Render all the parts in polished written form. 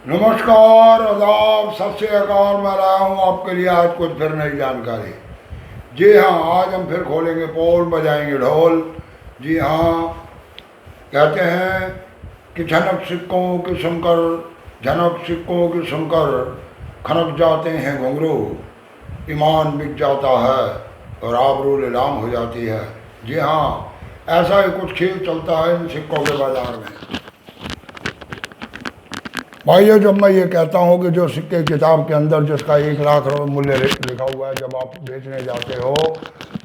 नमस्कार, आदाब, सत श्री अकाल। मैं लाया हूँ आपके लिए आज कुछ फिर नई जानकारी। जी हाँ, आज हम फिर खोलेंगे पोल, बजाएंगे ढोल। जी हाँ, कहते हैं कि झनक सिक्कों की सुनकर, झनक सिक्कों की सुनकर खनक जाते हैं घुंघरू, ईमान बिक जाता है और आबरू नीलाम हो जाती है। जी हाँ, ऐसा ही कुछ खेल चलता है इन सिक्कों के बाजार में। भाइयों, जब मैं ये कहता हूँ कि जो सिक्के किताब के अंदर जिसका 1 लाख रुपये मूल्य लिखा हुआ है, जब आप बेचने जाते हो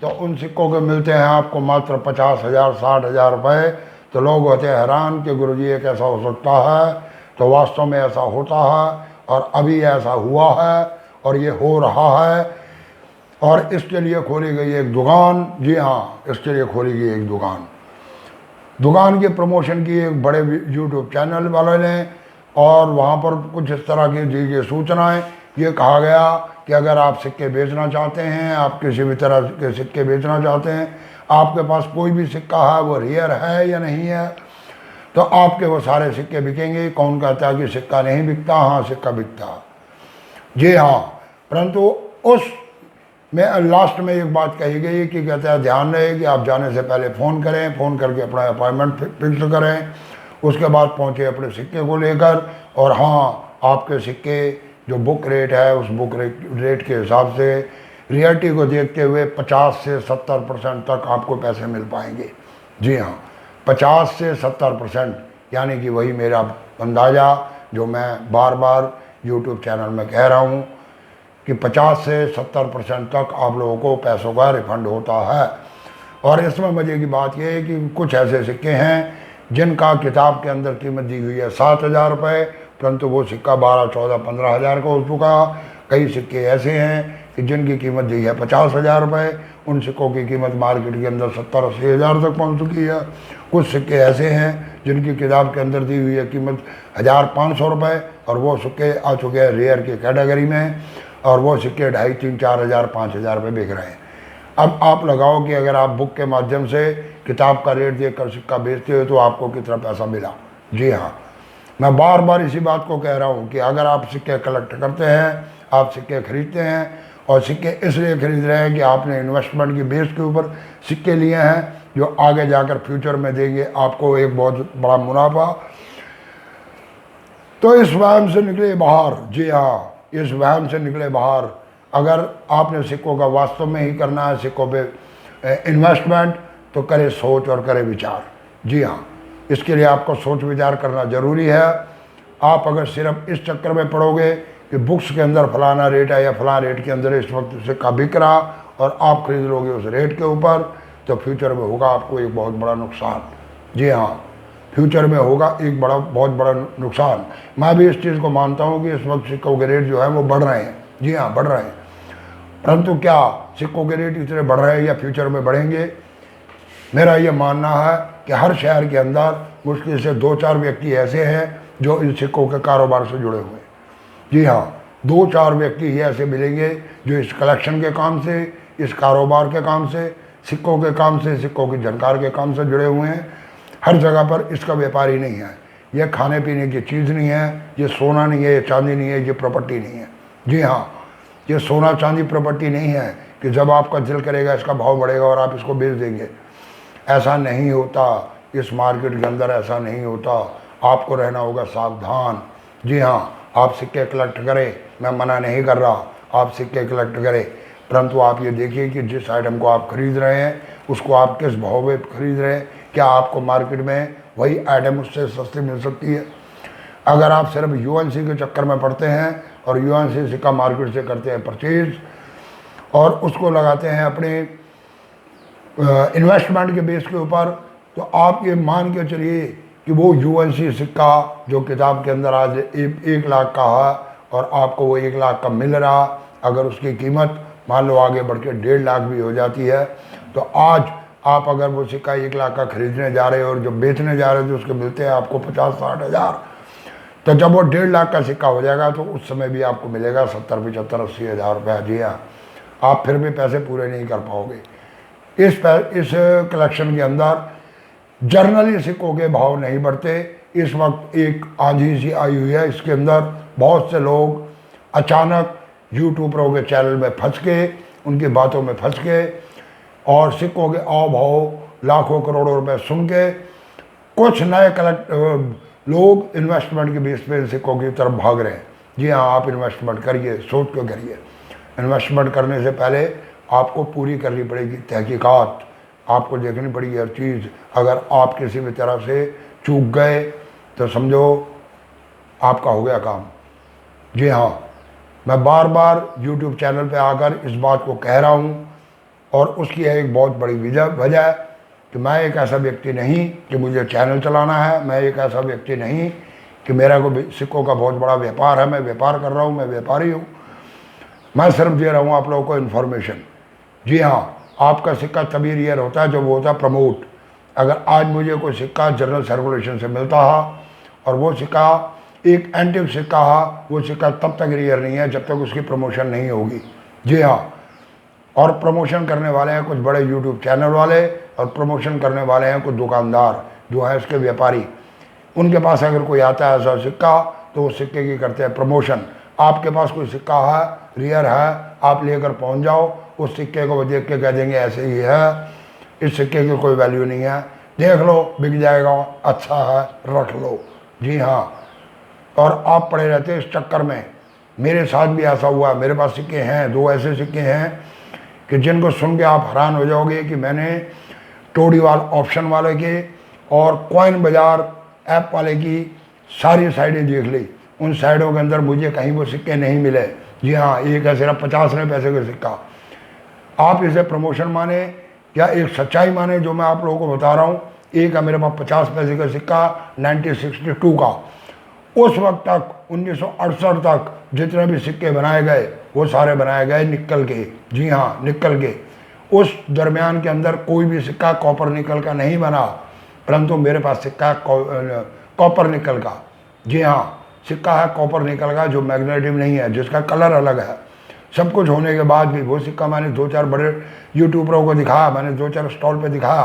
तो उन सिक्कों के मिलते हैं आपको मात्र 50,000 60,000 रुपये। तो लोग होते हैं हैरान कि गुरुजी ये कैसा हो सकता है। तो वास्तव में ऐसा होता है और अभी ऐसा हुआ है और ये हो रहा है। और इसके लिए खोली गई एक दुकान। जी हाँ, इसके लिए खोली गई एक दुकान। दुकान के प्रमोशन की एक बड़े यूट्यूब चैनल वाले ने, और वहाँ पर कुछ इस तरह की दी गई सूचनाएँ। ये कहा गया कि अगर आप सिक्के बेचना चाहते हैं, आप किसी भी तरह के सिक्के बेचना चाहते हैं, आपके पास कोई भी सिक्का है वो रेयर है या नहीं है, तो आपके वो सारे सिक्के बिकेंगे। कौन कहता है कि सिक्का नहीं बिकता? हाँ, सिक्का बिकता। जी हाँ, परंतु उस में लास्ट में एक बात कही गई कि कहता है ध्यान रहे कि आप जाने से पहले फ़ोन करें, फ़ोन करके अपना अपॉइंटमेंट फिक्स करें। उसके बाद पहुँचे अपने सिक्के को लेकर, और हाँ, आपके सिक्के जो बुक रेट है उस बुक रेट के हिसाब से रियलिटी को देखते हुए 50 से 70% तक आपको पैसे मिल पाएंगे। जी हाँ, 50 से 70%, यानी कि वही मेरा अंदाज़ा जो मैं बार बार यूट्यूब चैनल में कह रहा हूँ कि 50 से 70% तक आप लोगों को पैसों का रिफंड होता है। और इसमें मज़े की बात यह है कि कुछ ऐसे सिक्के हैं जिनका किताब के अंदर कीमत दी हुई है 7,000 रुपये, परंतु वो सिक्का 12, 14, 15,000 का हो चुका। कई सिक्के ऐसे हैं कि जिनकी कीमत दी है 50,000 रुपये, उन सिक्कों की कीमत मार्केट के अंदर 70-80 हज़ार तक पहुंच चुकी है। कुछ सिक्के ऐसे हैं जिनकी किताब के अंदर दी हुई है कीमत 1,500 रुपये, और वो सिक्के आ चुके हैं रेयर की कैटेगरी में, और वो सिक्के 2,500, 3,000, 4,000, 5,000 रुपये बिक रहे हैं। अब आप लगाओ कि अगर आप बुक के माध्यम से किताब का रेट देकर सिक्का बेचते हो तो आपको कितना पैसा मिला। जी हाँ, मैं बार बार इसी बात को कह रहा हूँ कि अगर आप सिक्के कलेक्ट करते हैं, आप सिक्के खरीदते हैं, और सिक्के इसलिए खरीद रहे हैं कि आपने इन्वेस्टमेंट की बेस के ऊपर सिक्के लिए हैं जो आगे जाकर फ्यूचर में देंगे आपको एक बहुत बड़ा मुनाफा, तो इस वहम से निकले बाहर। जी हाँ, इस वहम से निकले बाहर। अगर आपने सिक्कों का वास्तव में ही करना है, सिक्कों पे इन्वेस्टमेंट, तो करे सोच और करे विचार। जी हाँ, इसके लिए आपको सोच विचार करना ज़रूरी है। आप अगर सिर्फ इस चक्कर में पड़ोगे कि बुक्स के अंदर फलाना रेट है या फलाना रेट के अंदर इस वक्त सिक्का बिक रहा, और आप खरीद लोगे उस रेट के ऊपर, तो फ्यूचर में होगा आपको एक बहुत बड़ा नुकसान। जी हाँ, फ्यूचर में होगा एक बहुत बड़ा नुकसान। मैं भी इस चीज़ को मानता हूँ कि इस वक्त सिक्कों के रेट जो है वो बढ़ रहे हैं। जी हाँ, बढ़ रहे हैं, परंतु क्या सिक्कों के रेट इतने बढ़ रहे हैं या फ्यूचर में बढ़ेंगे? मेरा ये मानना है कि हर शहर के अंदर मुश्किल से 2-4 व्यक्ति ऐसे हैं जो इन सिक्कों के कारोबार से जुड़े हुए हैं। जी हाँ, 2-4 व्यक्ति ही ऐसे मिलेंगे जो इस कलेक्शन के काम से, इस कारोबार के काम से, सिक्कों के काम से, सिक्कों की जानकार के काम से जुड़े हुए हैं। हर जगह पर इसका व्यापारी नहीं है। यह खाने पीने की चीज़ नहीं है, ये सोना नहीं है, ये चांदी नहीं है, ये प्रॉपर्टी नहीं है। जी हाँ, ये सोना चांदी प्रॉपर्टी नहीं है कि जब आपका दिल करेगा इसका भाव बढ़ेगा और आप इसको बेच देंगे। ऐसा नहीं होता, इस मार्केट के अंदर ऐसा नहीं होता। आपको रहना होगा सावधान। जी हाँ, आप सिक्के कलेक्ट करें, मैं मना नहीं कर रहा, आप सिक्के कलेक्ट करें, परंतु आप ये देखिए कि जिस आइटम को आप खरीद रहे हैं उसको आप किस भाव में खरीद रहे हैं। क्या आपको मार्केट में वही आइटम उससे सस्ती मिल सकती है? अगर आप सिर्फ यूएनसी के चक्कर में पड़ते हैं और यूएनसी सिक्का मार्केट से करते हैं परचेज, और उसको लगाते हैं अपने इन्वेस्टमेंट के बेस के ऊपर, तो आप ये मान के चलिए कि वो यूएनसी सिक्का जो किताब के अंदर आज 1 लाख का है और आपको वो 1 लाख का मिल रहा, अगर उसकी कीमत मान लो आगे बढ़ के 1.5 लाख भी हो जाती है, तो आज आप अगर वो सिक्का 1 लाख का खरीदने जा रहे हो और जो बेचने जा रहे हो तो उसके मिलते हैं आपको 50-60 हज़ार, तो जब वो 1.5 लाख का सिक्का हो जाएगा तो उस समय भी आपको मिलेगा 70, 75, 80 हज़ार रुपया। जी हाँ, आप फिर भी पैसे पूरे नहीं कर पाओगे। इस कलेक्शन के अंदर जर्नली सिक्कों के भाव नहीं बढ़ते, इस वक्त एक आंधी सी आई हुई है, इसके अंदर बहुत से लोग अचानक यूट्यूबरों के चैनल में फंस के, उनकी बातों में फंस के और सिक्कों के आओ भाव लाखों करोड़ों रुपए सुन के कुछ नए लोग इन्वेस्टमेंट के बेस पे सिक्कों की तरफ भाग रहे हैं। जी हाँ, आप इन्वेस्टमेंट करिए, सोच के करिए। इन्वेस्टमेंट करने से पहले आपको पूरी करनी पड़ेगी तहकीकात, आपको देखनी पड़ेगी हर चीज़। अगर आप किसी भी तरह से चूक गए तो समझो आपका हो गया काम। जी हाँ, मैं बार बार YouTube चैनल पे आकर इस बात को कह रहा हूँ और उसकी है एक बहुत बड़ी वजह है कि मैं एक ऐसा व्यक्ति नहीं कि मुझे चैनल चलाना है, मैं एक ऐसा व्यक्ति नहीं कि मेरा को सिक्कों का बहुत बड़ा व्यापार है, मैं व्यापार कर रहा हूँ, मैं व्यापारी हूँ। मैं सिर्फ दे रहा हूँ आप लोगों को इन्फॉर्मेशन। जी हाँ, आपका सिक्का तभी रियल होता है जब वो होता है प्रमोट। अगर आज मुझे कोई सिक्का जनरल सर्कुलेशन से मिलता है और वो सिक्का एक एंटिक सिक्का है, वो सिक्का तब तक रियल नहीं है जब तक उसकी प्रमोशन नहीं होगी। जी हाँ, और प्रमोशन करने वाले हैं कुछ बड़े यूट्यूब चैनल वाले और प्रमोशन करने वाले हैं कुछ दुकानदार जो हैं इसके व्यापारी। उनके पास अगर कोई आता है ऐसा सिक्का तो वो सिक्के की करते हैं प्रमोशन। आपके पास कोई सिक्का है, रियल है, आप लेकर पहुंच जाओ, उस सिक्के को देख के कह देंगे ऐसे ही है, इस सिक्के की कोई वैल्यू नहीं है, देख लो बिक जाएगा, अच्छा है रख लो। जी हाँ, और आप पड़े रहते इस चक्कर में। मेरे साथ भी ऐसा हुआ, मेरे पास सिक्के हैं, 2 ऐसे सिक्के हैं कि जिनको सुन के आप हैरान हो जाओगे कि मैंने टोडीवाल ऑप्शन वाले के और कॉइन बाजार ऐप वाले की सारी साइडें देख ली, उन साइडों के अंदर मुझे कहीं वो सिक्के नहीं मिले। जी हाँ, एक है सिर्फ 50 पैसे का सिक्का। आप इसे प्रमोशन माने या एक सच्चाई माने जो मैं आप लोगों को बता रहा हूँ। एक है मेरे पास 50 पैसे का सिक्का 1962 का। उस वक्त तक 1968 तक जितने भी सिक्के बनाए गए वो सारे बनाए गए निकल के। जी हाँ, निकल के। उस दरमियान के अंदर कोई भी सिक्का कॉपर निकल का नहीं बना, परंतु मेरे पास सिक्का कॉपर निकल का। जी हाँ, सिक्का है कॉपर निकल का जो मैग्नेटिक नहीं है, जिसका कलर अलग है। सब कुछ होने के बाद भी वो सिक्का मैंने 2-4 बड़े यूट्यूबरों को दिखाया, मैंने 2-4 स्टॉल पे दिखाया,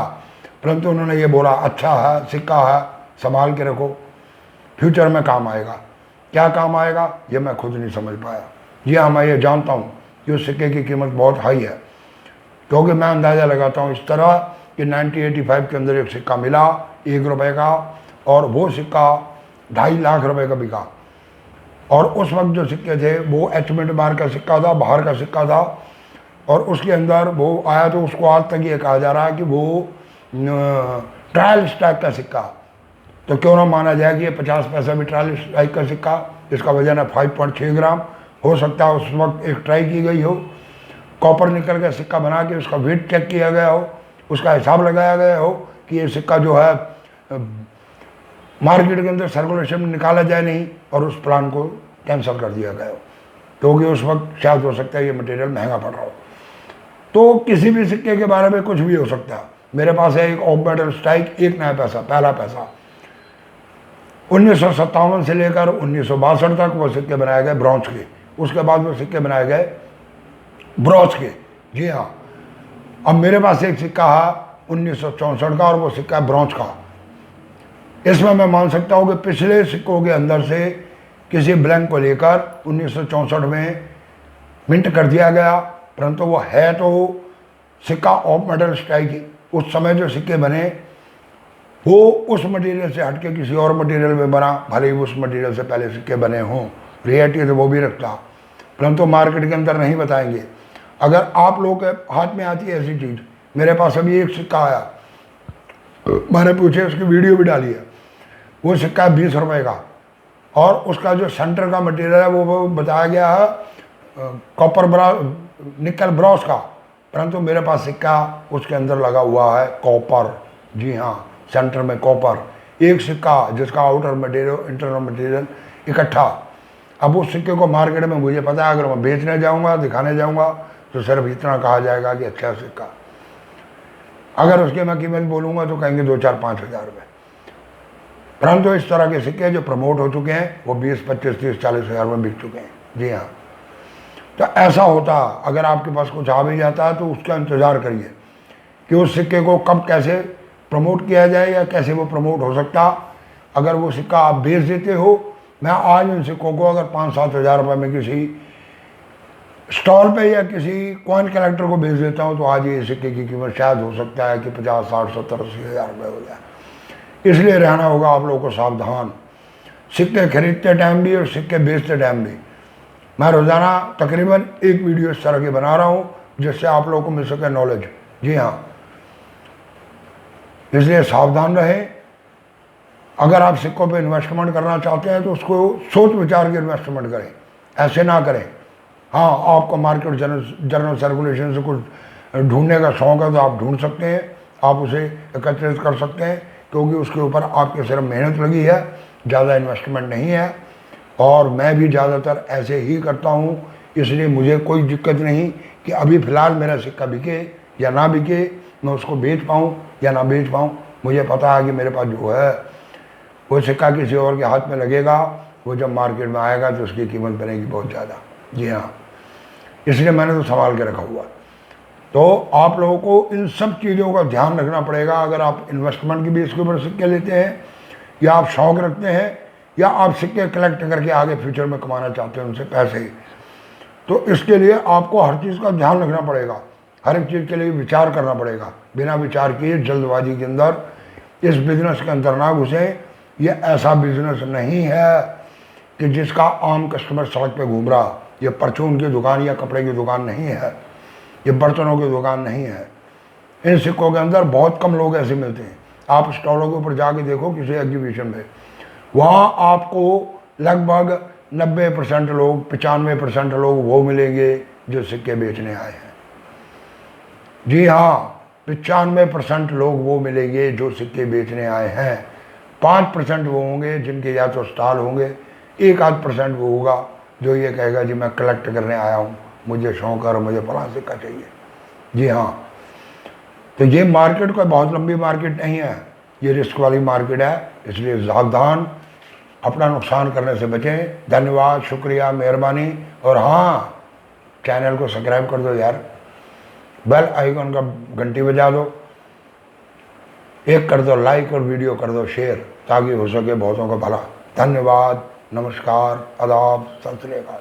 परंतु उन्होंने ये बोला अच्छा है, सिक्का है, संभाल के रखो, फ्यूचर में काम आएगा। क्या काम आएगा ये मैं खुद नहीं समझ पाया। जी हाँ, मैं ये जानता हूँ कि उस सिक्के की कीमत बहुत हाई है, क्योंकि मैं अंदाज़ा लगाता हूँ इस तरह कि 1985 के अंदर एक सिक्का मिला 1 रुपये का, और वो सिक्का 2.5 लाख रुपए का बिका। और उस वक्त जो सिक्के थे वो एचमेंट बार का सिक्का था, बाहर का सिक्का था, और उसके अंदर वो आया तो उसको आज तक ये कहा जा रहा है कि वो ट्रायल स्टैक का सिक्का। तो क्यों ना माना जाए कि ये 50 पैसा भी ट्रायल स्टैक का सिक्का, इसका वजन है 5.6 ग्राम। हो सकता है उस वक्त एक ट्राई की गई हो, कॉपर निकल का सिक्का बना के उसका वेट चेक किया गया हो, उसका हिसाब लगाया गया हो कि ये सिक्का जो है मार्केट के अंदर सर्कुलेशन में निकाला जाए नहीं, और उस प्लान को कैंसिल कर दिया गया हो, क्योंकि उस वक्त शायद हो सकता है ये मटेरियल महंगा पड़ रहा हो। तो किसी भी सिक्के के बारे में कुछ भी हो सकता है। मेरे पास है एक ऑफ मेटल स्ट्राइक 1 नया पैसा, पहला पैसा 1957 से लेकर 1962 तक वो सिक्के बनाए गए ब्रॉन्ज के। उसके बाद वो सिक्के बनाए गए ब्रॉन्ज के। जी हाँ, अब मेरे पास एक सिक्का है 1964 का, और वो सिक्का है ब्रॉन्ज का। इसमें मैं मान सकता हूँ कि पिछले सिक्कों के अंदर से किसी ब्लैंक को लेकर 1964 में मिंट कर दिया गया, परंतु वो है तो सिक्का ऑफ मेटल स्ट्राइक ही। उस समय जो सिक्के बने वो उस मटेरियल से हटके किसी और मटेरियल में बना, भले ही उस मटेरियल से पहले सिक्के बने हों, रियलिटी तो वो भी रखता, परंतु मार्केट के अंदर नहीं बताएंगे। अगर आप लोगों के हाथ में आती है ऐसी चीज़, मेरे पास अभी एक सिक्का आया, मैंने पूछे, उसकी वीडियो भी डाली है। वो सिक्का है 20 रुपये का, और उसका जो सेंटर का मटेरियल है वो बताया गया है कॉपर निकल ब्रॉस का, परंतु मेरे पास सिक्का उसके अंदर लगा हुआ है कॉपर। जी हाँ, सेंटर में कॉपर। एक सिक्का जिसका आउटर मटेरियल इंटरनल मटेरियल इकट्ठा। अब उस सिक्के को मार्केट में मुझे पता है अगर मैं बेचने जाऊँगा, दिखाने जाऊँगा, तो सिर्फ इतना कहा जाएगा कि अच्छा सिक्का। अगर उसके मैं कीमत बोलूँगा तो कहेंगे 2-4-5 हज़ार रुपये। परंतु इस तरह के सिक्के जो प्रमोट हो चुके हैं वो 20, 25, 30, 40 हज़ार में बिक चुके हैं। जी हाँ, तो ऐसा होता, अगर आपके पास कुछ आ भी जाता है तो उसका इंतज़ार करिए कि उस सिक्के को कब कैसे प्रमोट किया जाए या कैसे वो प्रमोट हो सकता। अगर वो सिक्का आप बेच देते हो, मैं आज उन सिक्कों को अगर 5-7 हज़ार रुपये में किसी स्टॉल पे या किसी कॉइन कलेक्टर को बेच देता हूँ, तो आज ये सिक्के की कीमत शायद हो सकता है कि 50, 60, 70, 80 हज़ार रुपये हो जाए। इसलिए रहना होगा आप लोगों को सावधान, सिक्के खरीदते टाइम भी और सिक्के बेचते टाइम भी। मैं रोज़ाना तकरीबन एक वीडियो इस तरह की बना रहा हूँ जिससे आप लोगों को मिल सके नॉलेज। जी हाँ, इसलिए सावधान रहें। अगर आप सिक्कों पे इन्वेस्टमेंट करना चाहते हैं तो उसको सोच विचार के इन्वेस्टमेंट करें, ऐसे ना करें। हाँ, आपको मार्केट जनरल सर्कुलेशन से कुछ ढूंढने का शौक़ है तो आप ढूंढ सकते हैं, आप उसे एकत्रित कर सकते हैं, क्योंकि उसके ऊपर आपकी सिर्फ मेहनत लगी है, ज़्यादा इन्वेस्टमेंट नहीं है। और मैं भी ज़्यादातर ऐसे ही करता हूँ, इसलिए मुझे कोई दिक्कत नहीं कि अभी फ़िलहाल मेरा सिक्का बिके या ना बिके, मैं उसको बेच पाऊँ या ना बेच पाऊँ। मुझे पता है कि मेरे पास जो है वो सिक्का किसी और के हाथ में लगेगा, वो जब मार्केट में आएगा तो उसकी कीमत बनेगी बहुत ज़्यादा। जी हाँ, इसलिए मैंने तो संभाल के रखा हुआ। तो आप लोगों को इन सब चीज़ों का ध्यान रखना पड़ेगा। अगर आप इन्वेस्टमेंट की बेस के ऊपर सिक्के लेते हैं, या आप शौक़ रखते हैं, या आप सिक्के कलेक्ट करके आगे फ्यूचर में कमाना चाहते हैं उनसे पैसे, तो इसके लिए आपको हर चीज़ का ध्यान रखना पड़ेगा, हर एक चीज़ के लिए विचार करना पड़ेगा। बिना विचार किए जल्दबाजी के अंदर इस बिज़नेस के अंदर ना घुसें। ये ऐसा बिज़नेस नहीं है कि जिसका आम कस्टमर सड़क पे घूम रहा। ये परचून की दुकान या कपड़े की दुकान नहीं है, ये बर्तनों की दुकान नहीं है। इन सिक्कों के अंदर बहुत कम लोग ऐसे मिलते हैं। आप स्टॉलों के ऊपर जाके देखो किसी एग्जीबिशन में, वहाँ आपको लगभग 90% लोग, 95% लोग वो मिलेंगे जो सिक्के बेचने आए हैं। जी हाँ, 95% लोग वो मिलेंगे जो सिक्के बेचने आए हैं। 5% वो होंगे जिनके या तो स्टॉल होंगे, 1-8% वो होगा जो ये कहेगा जी मैं कलेक्ट करने आया हूँ, मुझे शौक़ है और मुझे फलां सिक्का चाहिए। जी हाँ, तो ये मार्केट कोई बहुत लंबी मार्केट नहीं है, ये रिस्क वाली मार्केट है। इसलिए सावधान, अपना नुकसान करने से बचें। धन्यवाद, शुक्रिया, मेहरबानी। और हाँ, चैनल को सब्सक्राइब कर दो यार, बेल आइकन का घंटी बजा दो, एक कर दो लाइक और वीडियो कर दो शेयर, ताकि हो सके बहुतों का भला। धन्यवाद, नमस्कार, आदाब, सत श्री अकाल।